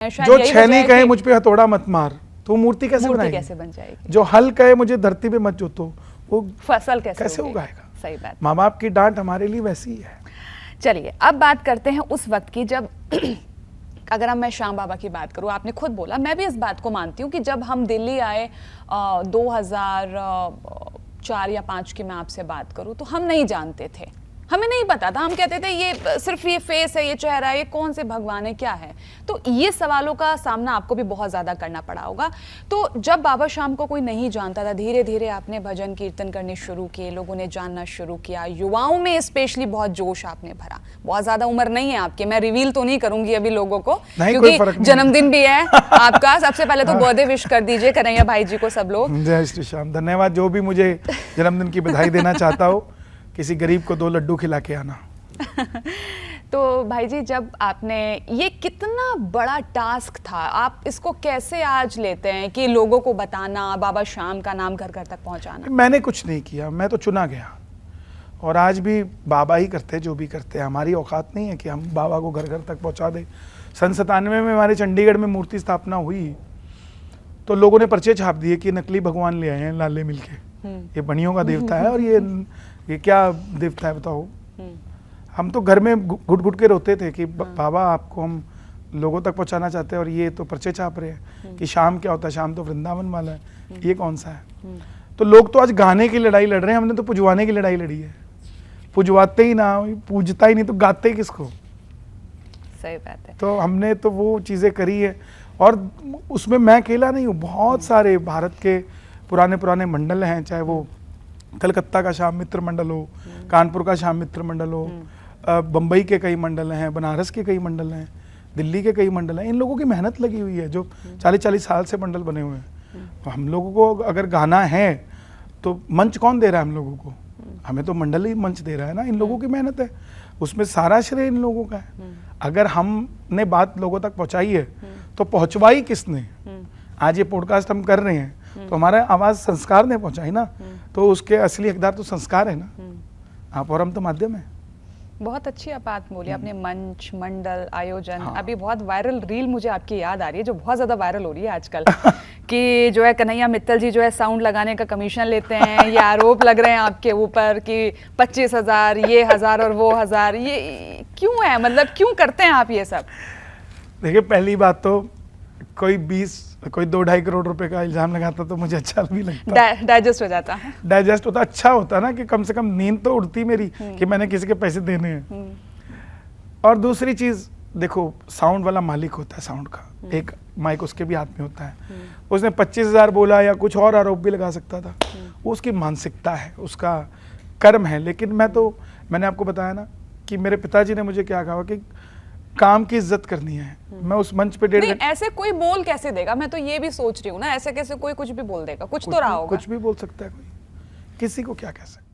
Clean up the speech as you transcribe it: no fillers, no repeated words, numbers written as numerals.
जो छैनी कहे मुझ पे हथौड़ा मत मार, तो मूर्ति कैसे बन जाएगी? जो हल कहे मुझे धरती पे मत जोतो, वो फसल कैसे उगाएगा? सही बात। माँ बाप की डांट हमारे लिए वैसी ही है। चलिए अब बात करते हैं उस वक्त की जब अगर हम मैं श्याम बाबा की बात करूं, आपने खुद बोला, मैं भी इस बात को मानती हूं कि जब हम दिल्ली आए 2004 या 5 की मैं आपसे बात करूं तो हम नहीं जानते थे, हमें नहीं पता था। हम कहते थे ये सिर्फ ये फेस है, ये चेहरा है, ये कौन से भगवान है, क्या है। तो ये सवालों का सामना आपको भी बहुत ज़्यादा करना पड़ा होगा। तो जब बाबा श्याम को कोई नहीं जानता था, धीरे धीरे आपने भजन कीर्तन करने शुरू किए, लोगों ने जानना शुरू किया, युवाओं में स्पेशली बहुत जोश आपने भरा। बहुत ज़्यादा उम्र नहीं है आपकी, मैं रिवील तो नहीं करूंगी अभी लोगों को, क्योंकि जन्मदिन भी है आपका। सबसे पहले तो बर्थडे विश कर दीजिए कन्हैया भाई जी को सब लोग। जय श्री श्याम, धन्यवाद। जो भी मुझे जन्मदिन की बधाई देना चाहता हो, किसी गरीब को 2 लड्डू खिला के आना। तो भाई जी, जब आपने ये कितना बड़ा टास्क था, आप इसको कैसे आज लेते हैं कि लोगों को बताना, बाबा श्याम का नाम घर घर तक पहुंचाना? मैंने कुछ नहीं किया, मैं तो चुना गया, और आज भी बाबा ही करते हैं जो भी करते हैं। हमारी औकात नहीं है कि हम बाबा को घर घर तक पहुंचा दें। सन 97 में हमारे चंडीगढ़ में मूर्ति स्थापना हुई तो लोगों ने पर्चे छाप दिए कि नकली भगवान ले आए हैं लाले मिलके, ये बनियों का देवता है और ये क्या देवता है बताओ। हम तो घर में घुट घुट के रोते थे कि बाबा आपको हम लोगों तक पहुंचाना चाहते हैं और ये तो पर्चे छाप रहे हैं कि शाम क्या होता है, शाम तो वृंदावन वाला है, ये कौन सा है। तो लोग तो आज गाने की लड़ाई लड़ रहे हैं, हमने तो पुजवाने की लड़ाई लड़ी है। पुजवाते ही ना, पूजता ही नहीं तो गाते ही किसको? सही बात है। तो हमने तो वो चीज़ें करी है, और उसमें मैं अकेला नहीं हूँ, बहुत सारे भारत के पुराने मंडल हैं, चाहे वो कलकत्ता का श्याम मित्र मंडल हो, कानपुर का श्याम मित्र मंडल हो, बम्बई के कई मंडल हैं, बनारस के कई मंडल हैं, दिल्ली के कई मंडल हैं। इन लोगों की मेहनत लगी हुई है, जो 40-40 साल से मंडल बने हुए हैं। तो हम लोगों को अगर गाना है तो मंच कौन दे रहा है हम लोगों को? हमें तो मंडल ही मंच दे रहा है ना। इन लोगों की मेहनत है, उसमें सारा श्रेय इन लोगों का है। अगर हमने बात लोगों तक पहुंचाई है तो पहुंचवाई किसने? आज ये पॉडकास्ट हम कर रहे हैं तो हमारा आवाज संस्कार ने पहुंचाई ना, तो उसके असली हकदार तो संस्कार है ना, आप और हम तो माध्यम है। बहुत अच्छी आप बात बोली आपने, मंच, मंडल, आयोजन। अभी बहुत वायरल रील मुझे आपकी याद आ रही है, जो बहुत ज्यादा वायरल हो रही है आजकल कि जो है कन्हैया मित्तल जी जो है साउंड लगाने का कमीशन लेते हैं, ये आरोप लग रहे हैं आपके ऊपर कि 25,000 ये 1000 और वो 1000, ये क्यों है? मतलब क्यों करते हैं आप ये सब? देखिए, पहली बात तो कोई 2-2.5 करोड़ रुपए का इल्जाम लगाता तो मुझे अच्छा भी लगता, डाइजेस्ट हो जाता है, डाइजेस्ट होता, अच्छा होता ना, कि कम से कम नींद तो उड़ती मेरी कि मैंने किसी के पैसे देने हैं। और दूसरी चीज देखो, साउंड वाला मालिक होता है साउंड का, एक माइक उसके भी हाथ में होता है। उसने 25,000 बोला या कुछ और आरोप भी लगा सकता था, वो उसकी मानसिकता है, उसका कर्म है। लेकिन मैंने आपको बताया ना कि मेरे पिताजी ने मुझे क्या कहा कि काम की इज्जत करनी है। मैं उस मंच पे 1.5 घंटे, ऐसे कोई बोल कैसे देगा? मैं तो ये भी सोच रही हूँ ना, ऐसे कैसे कोई कुछ भी बोल देगा? कुछ तो रहा होगा। कुछ भी बोल सकता है कोई, किसी को क्या कह सकता है।